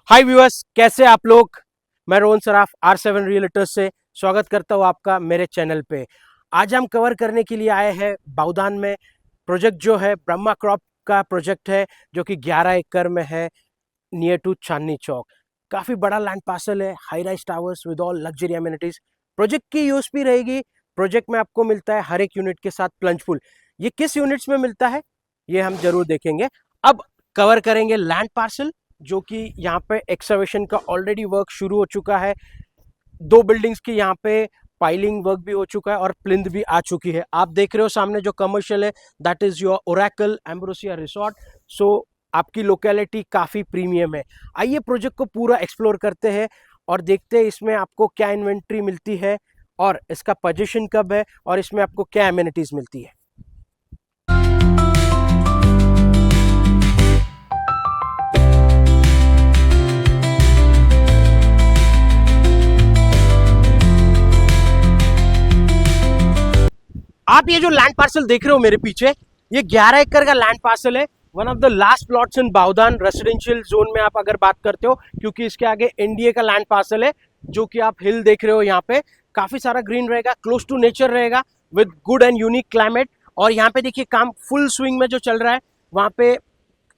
हाय viewers, कैसे आप लोग। मैं रोहन सराफ R7 रियल्टर्स से स्वागत करता हूँ आपका मेरे चैनल पे। आज हम कवर करने के लिए आए हैं बाउदान में। प्रोजेक्ट जो है ब्रह्मा क्रॉप का प्रोजेक्ट है, जो कि 11 एकड़ में है, नियर टू चांदनी चौक। काफ़ी बड़ा लैंड पार्सल है, high rise towers with all luxury amenities. Project की यूएसपी रहेगी, प्रोजेक्ट में आपको मिलता है हर एक यूनिट के साथ प्लंज पूल। ये किस यूनिट्स में मिलता है ये हम जरूर देखेंगे। अब कवर करेंगे लैंड पार्सल, जो कि यहाँ पे एक्सकवेशन का ऑलरेडी वर्क शुरू हो चुका है। दो बिल्डिंग्स की यहाँ पे पाइलिंग वर्क भी हो चुका है और प्लिंथ भी आ चुकी है। आप देख रहे हो सामने जो कमर्शियल है, that is your Oracle Ambrosia resort. So आपकी लोकेलिटी काफ़ी प्रीमियम है। आइए प्रोजेक्ट को पूरा एक्सप्लोर करते हैं और देखते हैं इसमें आपको क्या इन्वेंट्री मिलती है और इसका पोजीशन कब है और इसमें आपको क्या एमिनिटीज मिलती है। आप ये जो लैंड पार्सल देख रहे हो मेरे पीछे, ये 11 एकड़ का लैंड पार्सल है। One of the last plots in Bavdhan residential zone में आप अगर बात करते हो, क्योंकि इसके आगे एनडीए का लैंड पार्सल है, जो कि आप हिल देख रहे हो। यहाँ पे काफी सारा ग्रीन रहेगा, क्लोज टू नेचर रहेगा, with good and unique climate. और यहाँ पे देखिए काम फुल स्विंग में जो चल रहा है। वहाँ पे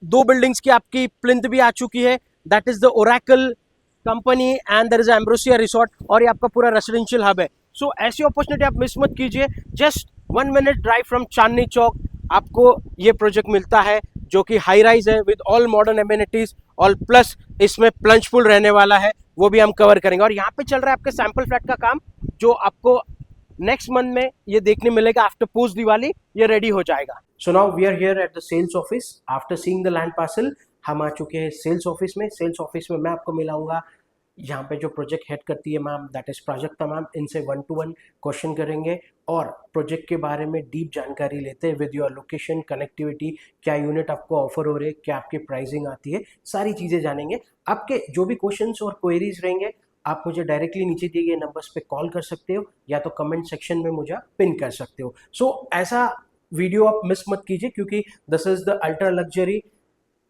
दो बिल्डिंग्स की आपकी प्लिंथ भी आ चुकी है, that is the Oracle company and there is Ambrosia resort, और ये आपका पूरा रेसिडेंशियल हब है। सो ऐसी अपॉर्चुनिटी आप मिस मत कीजिए। Just 1 minute drive from Chandni Chowk आपको ये प्रोजेक्ट मिलता है, जो कि हाई राइज है विद ऑल मॉडर्न एमिनिटीज, और प्लस इसमें प्लंज पूल रहने वाला है, वो भी हम कवर करेंगे। और यहाँ पे चल रहा है आपके सैंपल फ्लैट का काम, जो आपको नेक्स्ट मंथ में ये देखने मिलेगा। आफ्टर पोस्ट दिवाली ये रेडी हो जाएगा। So now we are here at the sales office after seeing the land parcel. हम आ चुके हैं सेल्स ऑफिस में। सेल्स ऑफिस में मैं आपको मिलाऊंगा यहाँ पे जो प्रोजेक्ट हेड करती है ma'am, that is Prajakta ma'am. इनसे 1-to-1 क्वेश्चन करेंगे और प्रोजेक्ट के बारे में डीप जानकारी लेते हैं, विद योर लोकेशन, कनेक्टिविटी, क्या यूनिट आपको ऑफर हो रहे, क्या आपकी प्राइसिंग आती है, सारी चीज़ें जानेंगे। आपके जो भी क्वेश्चंस और क्वेरीज रहेंगे, आप मुझे डायरेक्टली नीचे दिए गए नंबर्स पे कॉल कर सकते हो, या तो कमेंट सेक्शन में मुझे पिन कर सकते हो। सो ऐसा वीडियो आप मिस मत कीजिए, क्योंकि this is the ultra luxury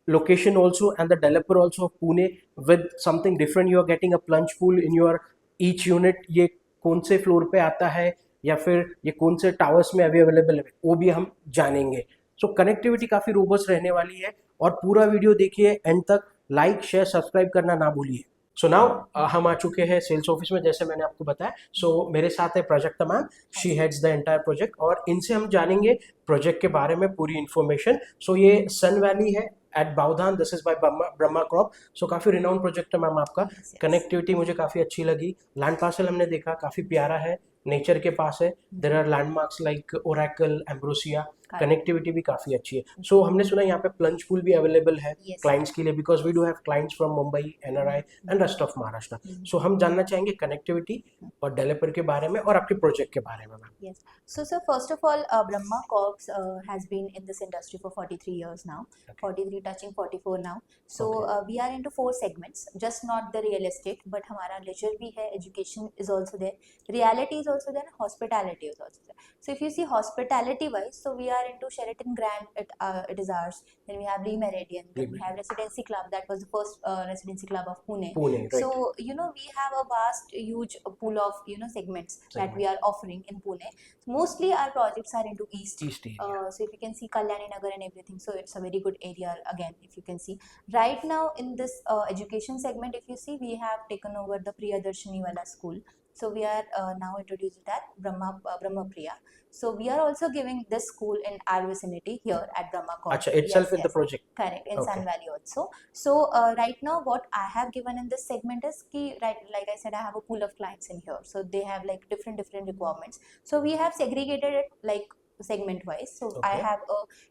location also and the developer also of Pune with something different. You are getting a plunge pool in your each unit. ये कौन से फ्लोर पे आता है या फिर ये कौन से टावर्स में अभी अवेलेबल है, वो भी हम जानेंगे। सो कनेक्टिविटी काफ़ी रोबस्ट रहने वाली है, और पूरा वीडियो देखिए एंड तक। लाइक शेयर सब्सक्राइब करना ना भूलिए। सो नाउ हम आ चुके हैं सेल्स ऑफिस में, जैसे मैंने आपको बताया। सो मेरे साथ है Prajakta ma'am, she heads the entire project, और इनसे हम जानेंगे प्रोजेक्ट के बारे में पूरी इन्फॉर्मेशन। सो ये सन वैली है at Bavdhan, this is by Brahma corp. So काफ़ी रिनाउंड प्रोजेक्ट है मैम आपका। कनेक्टिविटी मुझे काफ़ी अच्छी लगी। लैंड पार्सल हमने देखा, काफ़ी प्यारा है, नेचर के पास है। There are landmarks like Oracle, Ambrosia. Connectivity भी काफ़ी अच्छी है। सो हमने सुना यहाँ पे प्लंज पूल भी अवेलेबल है क्लाइंट्स के लिए, because we do have clients from Mumbai, NRI and rest of Maharashtra. So हम जानना चाहेंगे कनेक्टिविटी और डेवलपर के बारे में और आपके प्रोजेक्ट के बारे में ma'am. Yes. So, sir, first of all, Brahma Corps has been in this industry for 43 years now, 43 touching 44 now. So, we are into 4 segments, just not the real estate, but हमारा leisure भी है, education is also there, reality is also there, hospitality is also there. So, if you see hospitality wise, so we are into Sheraton Grand, it is ours. Then we have Lee Meridian, then we have Residency Club, that was the first Residency Club of Pune. Right. So, we have a vast, huge pool of, segments that we are offering in Pune. Mostly our projects are into east area. So if you can see Kalyani Nagar and everything, so it's a very good area again. If you can see right now in this education segment, if you see, we have taken over the Priyadarshini wala school. So we are now introducing that Brahma Priya. So we are also giving this school in our vicinity here at Brahma Corp. Acha, itself in the project. Correct, in Sun Valley also. So right now what I have given in this segment is ki, right, like I said, I have a pool of clients in here. So they have like different requirements. So we have segregated it like segment wise. So I have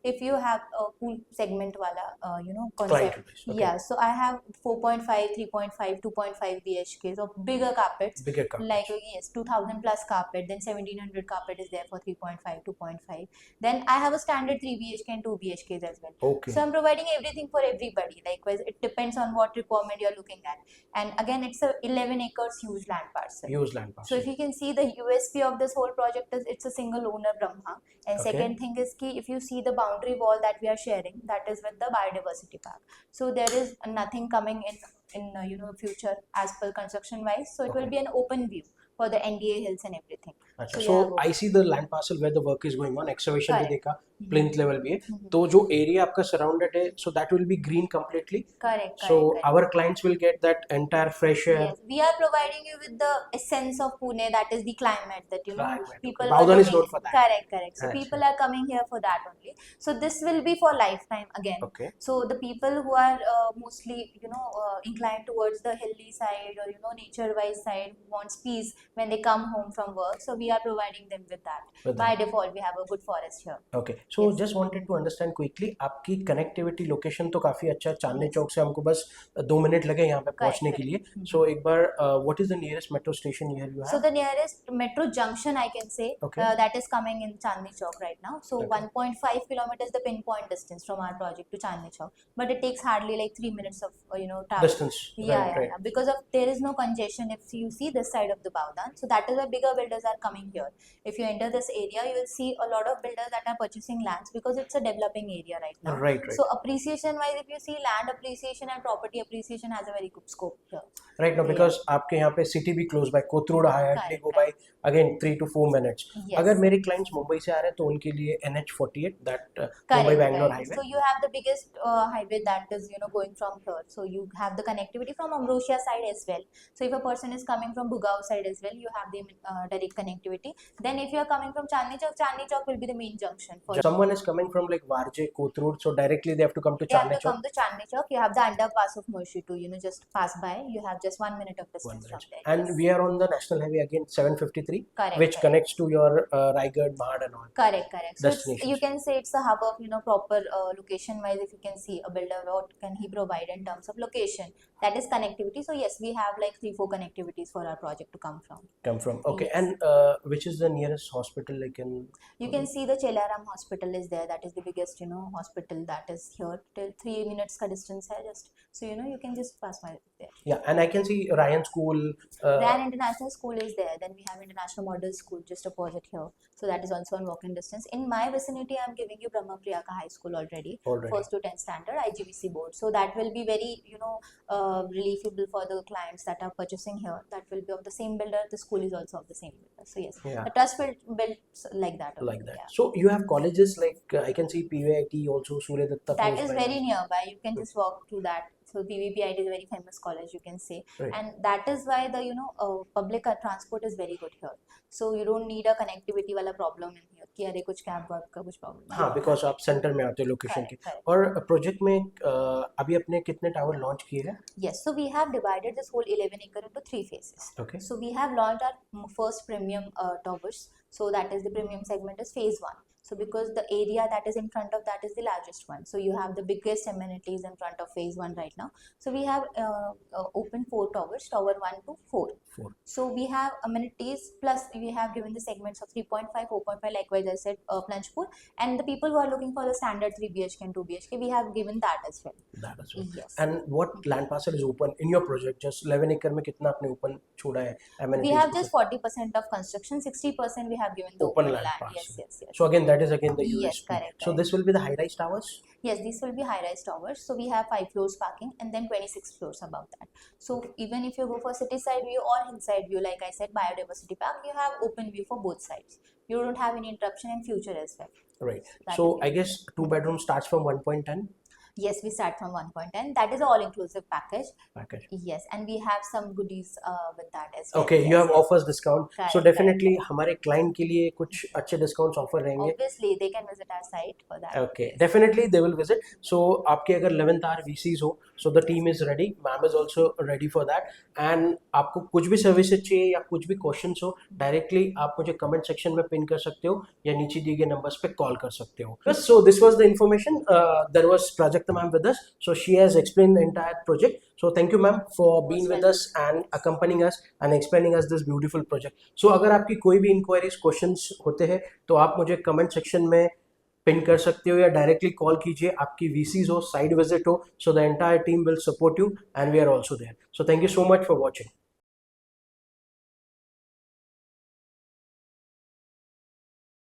if you have a pool segment wala concept, so I have 4.5, 3.5, 2.5 BHKs of bigger carpets, like yes, 2000 plus carpet, then 1700 carpet is there for 3.5, 2.5. Then I have a standard 3 BHK and 2 BHKs as well. So I'm providing everything for everybody. Likewise, it depends on what requirement you're looking at. And again, it's a 11 acres huge land parcel. So if you can see, the USP of this whole project is it's a single owner Brahma. And second thing is ki, if you see the boundary wall that we are sharing, that is with the biodiversity park. So there is nothing coming in in future as per construction wise. So it will Okay. be an open view for the NDA hills and everything. अच्छा, So so yeah, I see the land parcel where the work is going on, excavation भी correct. देखा, plinth level भी है, Mhm. तो जो area आपका surrounded है so that will be green completely, Correct, so correct, correct. our clients will get that entire fresh air. Yes, we are providing you with the essence of Pune, that is the climate that Climate, okay. people were Bowdhan is looking. known for that. Correct, correct. So Achha. people are coming here for that only. So this will be for lifetime again. Okay. So the people who are mostly inclined towards the hilly side or nature-wise side, who wants peace when they come home from work. So we are providing them with that. With By that. default, we have a good forest here. Okay, so Yes. Just wanted to understand quickly, आपकी connectivity location तो काफ़ी अच्छा है, चांदनी Yes. चौक से हमको बस 2 minute लगे यहाँ पे पहुँचने के लिए, correct. सो एक बार what is the nearest metro station here you So have? the nearest metro junction I can say Okay. that is coming in Chandni Chowk right now. So Okay. 1.5 kilometers the pinpoint distance from our project to Chandni Chowk, but it takes hardly like 3 minutes of travel. Distance, Yeah, right, right. yeah. Because of there is no congestion if you see this side of the Bowdan. So that is why bigger builders are coming here. If you enter this area, you will see a lot of builders that are purchasing lands because it's a developing area right now. Right, right. So appreciation wise, if you see land appreciation and property appreciation has a very good scope here. Right no, because आपके यहाँ पे city भी close by, Kothrud हायरली go by again 3 to 4 minutes. Yes. अगर मेरे clients Mumbai से आ रहे हैं तो उनके लिए NH48 that Mumbai Correct, Bangalore correct. Highway. So you have the biggest highway that is going from here. So you have the connectivity from Amrosia side as well. So if a person is coming from Bugao side as well, you have the direct connectivity. Then if you are coming from Chandni Chowk will be the main junction for Someone is coming from like Varje, Kothrood, so directly they have to come to you have Chandni to come Chowk. to Chandni Chowk. You have the underpass of Murshi to just pass by. You have just 1 minute of 1 distance from minute. there. And Yes. we are on the national highway again 753, Correct, which correct. connects to your Raigad, Mahad and all. Correct, correct. So it's, Destinations. you can say it's a hub of proper location wise. If you can see a builder, what can he provide in terms of location? That is connectivity. So yes, we have like 3-4 connectivities for our project to come from. Come from, okay. Yes. And which is the nearest hospital like in? You can see the Chelaram Hospital is there. That is the biggest hospital that is here. Till 3 minutes ka distance hai just. So you can just pass by there. Yeah, and I can see Ryan School. Ryan International School is there. Then we have International Model School just opposite here. So that is also on walking distance. In my vicinity, I'm giving you Brahma Priyaka High School already. Already. 1st to 10th standard IGBC board. So that will be very relievable for the clients that are purchasing here. That will be of the same builder. The school is also of the same builder. So yes, Yeah. the trust will build like that. only, Like that. Yeah. So you have colleges like I can see PVIT also, Surya Datta. That close is by. very nearby. You can just walk to that. So PVPIT is a very famous college, you can say, Right. and that is why the public transport is very good here. So you don't need a connectivity वाला problem in here कि अरे कुछ cab work का कुछ problem है. हाँ, because आप centre में आते हो लोकेशन के. Correct, correct. और प्रोजेक्ट में अभी अपने कितने टावर लॉन्च किए हैं? Yes, so we have divided this whole 11 acre into 3 phases. Okay. So we have launched our first premium towers. So that is the premium segment is phase 1. So because the area that is in front of that is the largest one. So you have the biggest amenities in front of phase 1 right now. So we have opened 4 towers, tower 1 to 4. 4. So we have amenities plus we have given the segments of 3.5, 4.5, likewise I said plunge pool. And the people who are looking for the standard 3 BHK and 2 BHK, we have given that as well. That as well. Yes. And what land parcel is open in your project? Just 11 acre में कितना आपने open छोड़ा है? We have just 40% of construction, 60% we have given the Open open land land. parcel. Yes, yes, yes. So again, that is again the USP. Yes, correct, So correct. this will be the high-rise towers. Yes, these will be high-rise towers. So we have 5 floors parking and then 26 floors above that. So even if you go for city side view or hillside view, like I said, biodiversity park, you have open view for both sides. You don't have any interruption in future as well. Right. That So will be I guess 2 bedroom starts from 1.10 Yes, we start from 1.10. That is all-inclusive package. package. Yes, and we have some goodies with that as well. Okay, you Yes, have yes. offers discount. Correct, So correct, definitely हमारे client के लिए कुछ अच्छे discounts offer रहेंगे. Obviously, they can visit our site for that. Okay, Yes. definitely they will visit. So आपके अगर 11th hour VCs हो, so the team is ready. Ma'am is also ready for that. And आपको कुछ भी services चाहिए या कुछ भी questions हो, directly आप मुझे comment section में pin कर सकते हो या नीचे दिए गए numbers पे call कर सकते हो. Yes, so this was the information. There was Prajakta ma'am with us. So she has explained the entire project. So thank you ma'am for being Most with us and accompanying us and explaining us this beautiful project. So अगर आपकी कोई भी inquiries, questions होते हैं तो आप मुझे comment section में पिन कर सकते हो या डायरेक्टली कॉल कीजिए. आपकी VCs हो, साइड विजिट हो, so the entire team will support you and we are also there. So thank you so much for watching.